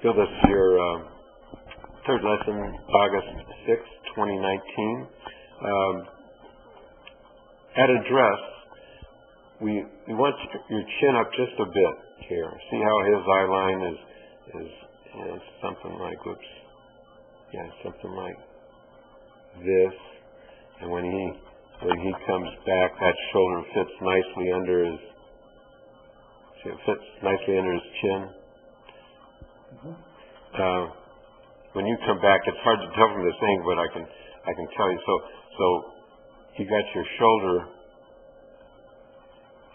Bill, this is your third lesson, August 6, 2019. At address, we want your chin up just a bit here. See how his eye line is something like, something like this. And when he comes back, that shoulder fits nicely under his. See, it fits nicely under his chin. When you come back, it's hard to tell from this angle, but I can tell you. So you got your shoulder.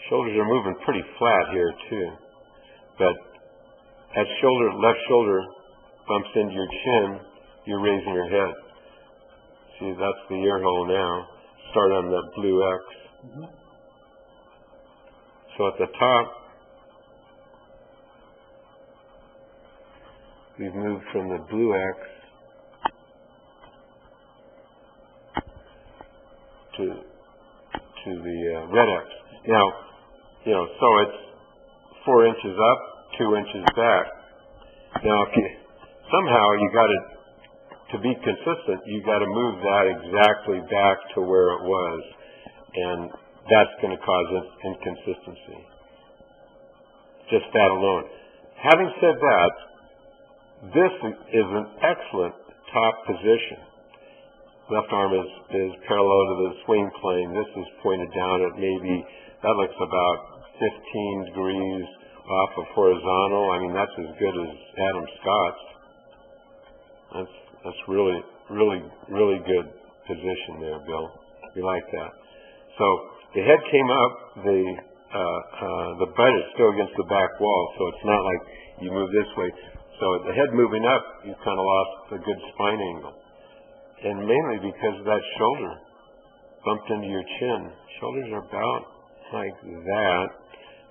Shoulders are moving pretty flat here too, but as left shoulder bumps into your chin, you're raising your head. See, that's the ear hole now. Start on that blue X. So at the top, we've moved from the blue X to the red X. Now, so it's 4 inches up, 2 inches back. Now, if you somehow you got to be consistent, you got to move that exactly back to where it was, and that's going to cause inconsistency. Just that alone. Having said that, this is an excellent top position. Left arm is parallel to the swing plane. This is pointed down at maybe, that looks about 15 degrees off of horizontal. I mean, that's as good as Adam Scott's. That's really, really, really good position there, Bill. We like that. So the head came up, the butt is still against the back wall, so it's not like you move this way. So the head moving up, you kind of lost a good spine angle. And mainly because of that shoulder bumped into your chin. Shoulders are about like that,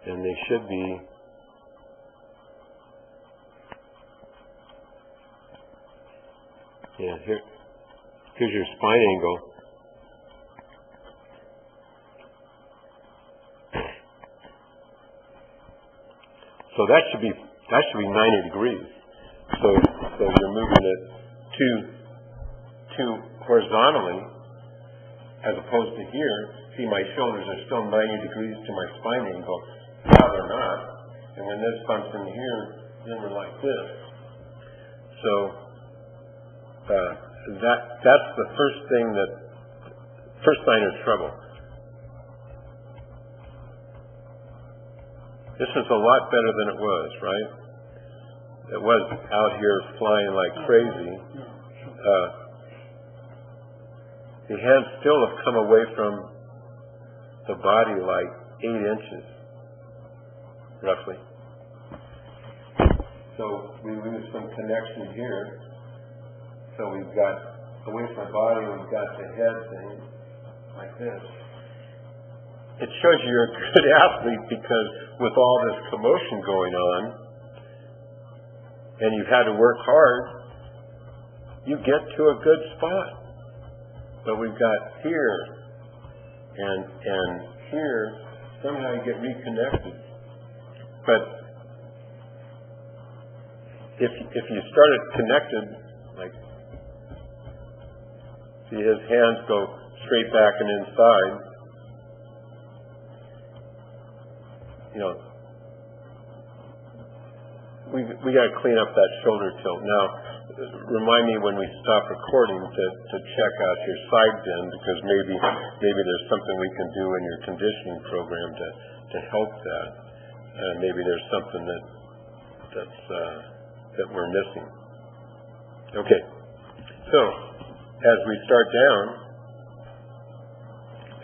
and they should be here's your spine angle. So that should be 90 degrees. So you're moving it two horizontally, as opposed to here. See, my shoulders are still 90 degrees to my spine angle. Now they're not. And when this bumps in here, then they're like this. So that's the first sign of trouble. This is a lot better than it was, right? It was out here flying like crazy. The hands still have come away from the body like 8 inches, roughly. So we lose some connection here. So we've got away from the body, we've got the head thing like this. It shows you're a good athlete because with all this commotion going on, and you've had to work hard, you get to a good spot. But we've got here and here, somehow you get reconnected. But if you started connected, like, see his hands go straight back and inside, we got to clean up that shoulder tilt. Now, remind me when we stop recording to check out your side bend, because maybe there's something we can do in your conditioning program to help that. Maybe there's something that we're missing. Okay, so as we start down,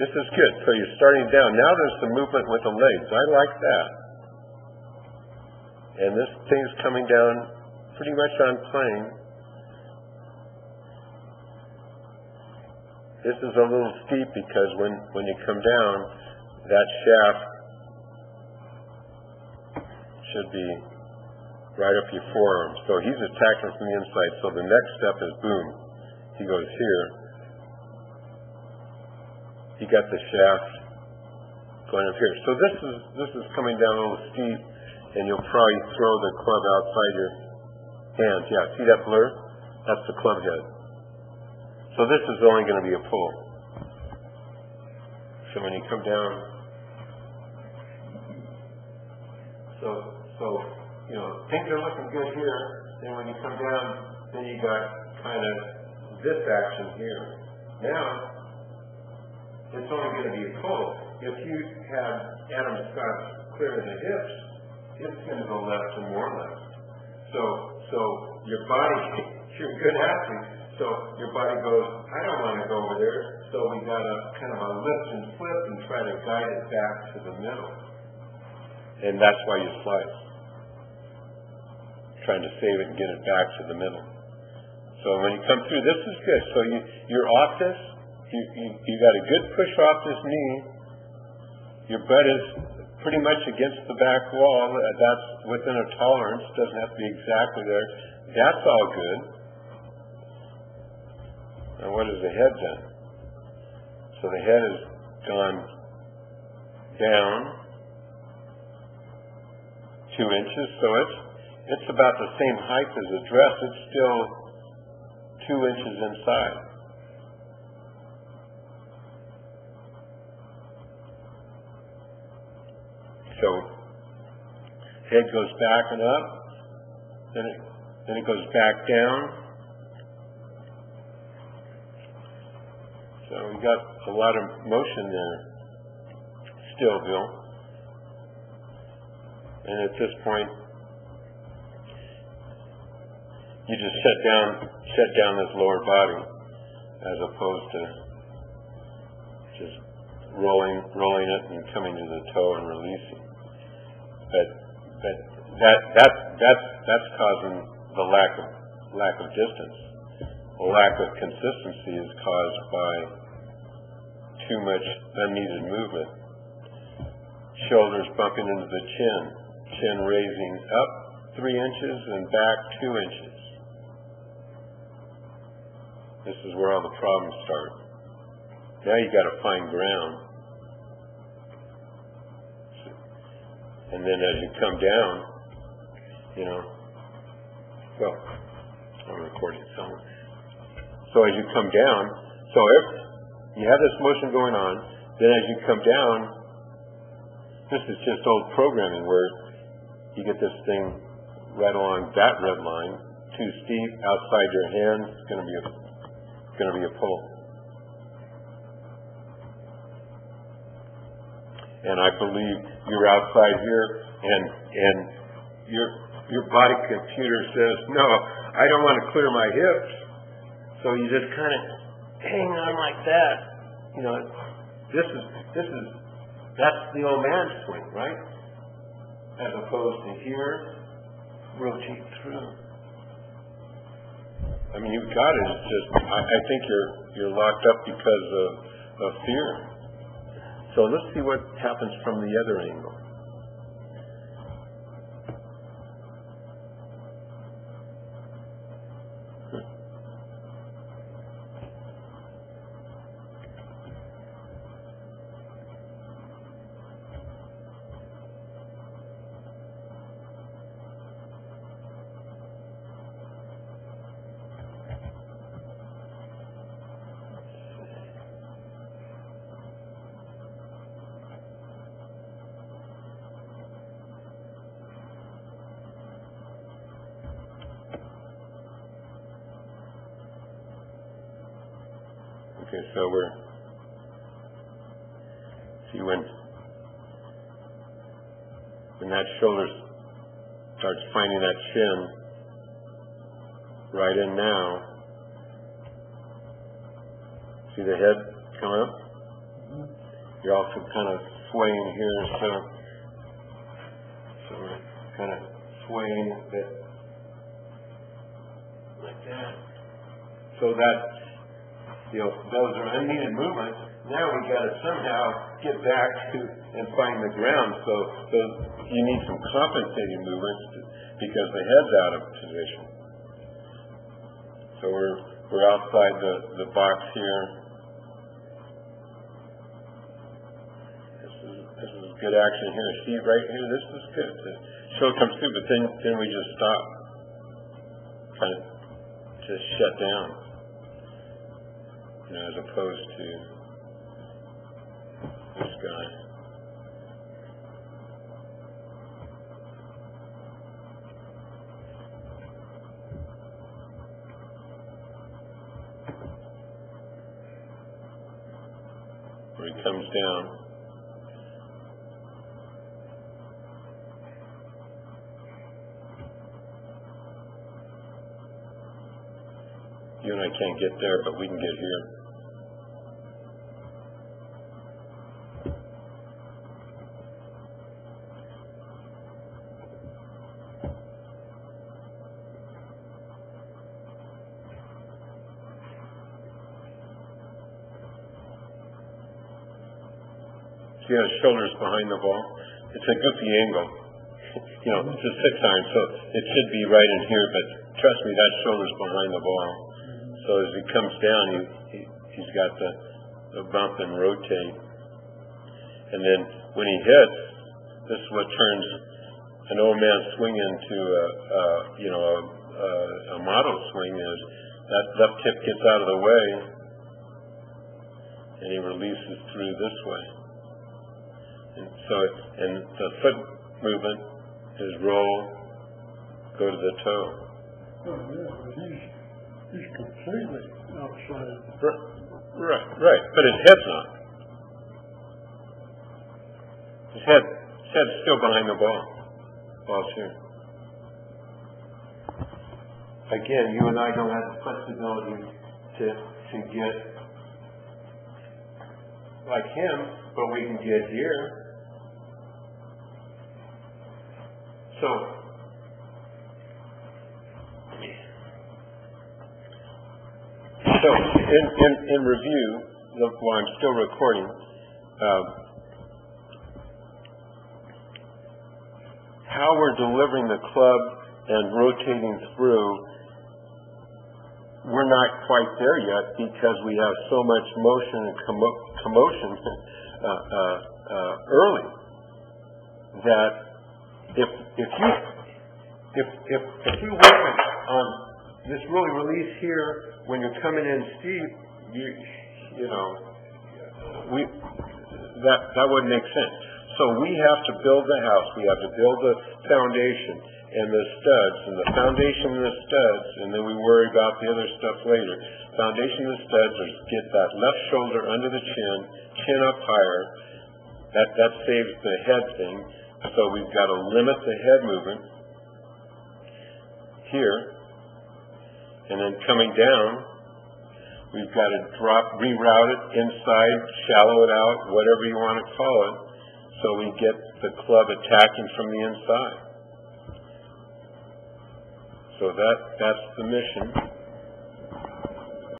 this is good. So you're starting down. Now there's some movement with the legs. I like that. And this thing's coming down pretty much on plane. This is a little steep because when you come down, that shaft should be right up your forearm. So he's attacking from the inside. So the next step is boom. He goes here. You got the shaft going up here. So this is coming down a little steep, and you'll probably throw the club outside Hands, yeah. See that blur? That's the club head. So this is only going to be a pull. So when you come down, so you know, things are looking good here. Then when you come down, then you got kind of this action here. Now, it's only going to be a pull. If you have Adam Scott clearing the hips, it's going to go left and more left. So your body, you're a good athlete, so your body goes, I don't want to go over there, so we got to kind of a lift and flip and try to guide it back to the middle. And that's why you slice. Trying to save it and get it back to the middle. So when you come through, this is good. So you're off this, you got a good push off this knee, your butt is pretty much against the back wall, that's within a tolerance, doesn't have to be exactly there. That's all good. Now what has the head done? So the head has gone down 2 inches, so it's about the same height as the dress. It's still 2 inches inside. So head goes back and up, then it goes back down. So we got a lot of motion there still, Bill. And at this point, you just set down this lower body as opposed to just rolling it and coming to the toe and releasing. But that's causing the lack of distance. The lack of consistency is caused by too much unneeded movement. Shoulders bumping into the chin raising up 3 inches and back 2 inches. This is where all the problems start. Now you got to find ground. And then as you come down, well, I'm recording somewhere. So as you come down, so if you have this motion going on, then as you come down, this is just old programming where you get this thing right along that red line, too steep, outside your hand, it's going to be a pull. And I believe you're outside here, and your body computer says, no, I don't want to clear my hips. So you just kind of hang on like that. That's the old man's swing, right? As opposed to here, rotate through. I mean, you've got it. It's just, I think you're locked up because of fear. So let's see what happens from the other angle. Okay, so when that shoulder starts finding that chin right in now, see the head come up? You're also kind of swaying here, so we're kind of swaying a bit like that. So that, those are unneeded movements. Now we got to somehow get back to and find the ground. So you need some compensating movements because the head's out of position. So we're outside the box here. This is good action here. See right here, this is good. The show comes through, but then we just stop. kind of just shut down, as opposed to this guy. Where he comes down. You and I can't get there, but we can get here. See how his shoulders behind the ball? It's a goofy angle. It's a 6-iron, so it should be right in here, but trust me, that shoulder's behind the ball. So as he comes down, he's got the bump and rotate. And then when he hits, this is what turns an old man swing into a model swing, is that left hip gets out of the way and he releases through this way. And the foot movement is roll, go to the toe. Oh yeah, he's completely outside. Right. But his head's not. His head's still behind the ball. Ball's here. Again, you and I don't have the flexibility to get like him, but we can get here. So in review, while I'm still recording, how we're delivering the club and rotating through, we're not quite there yet because we have so much motion and commotion early that if you work on this really release here when you're coming in steep, that wouldn't make sense. So we have to build the house. We have to build the foundation and the studs, and the foundation and the studs, and then we worry about the other stuff later. Foundation and the studs are get that left shoulder under the chin up higher. That saves the head thing. So we've got to limit the head movement here, and then coming down, we've got to reroute it inside, shallow it out, whatever you want to call it, so we get the club attacking from the inside. So that's the mission.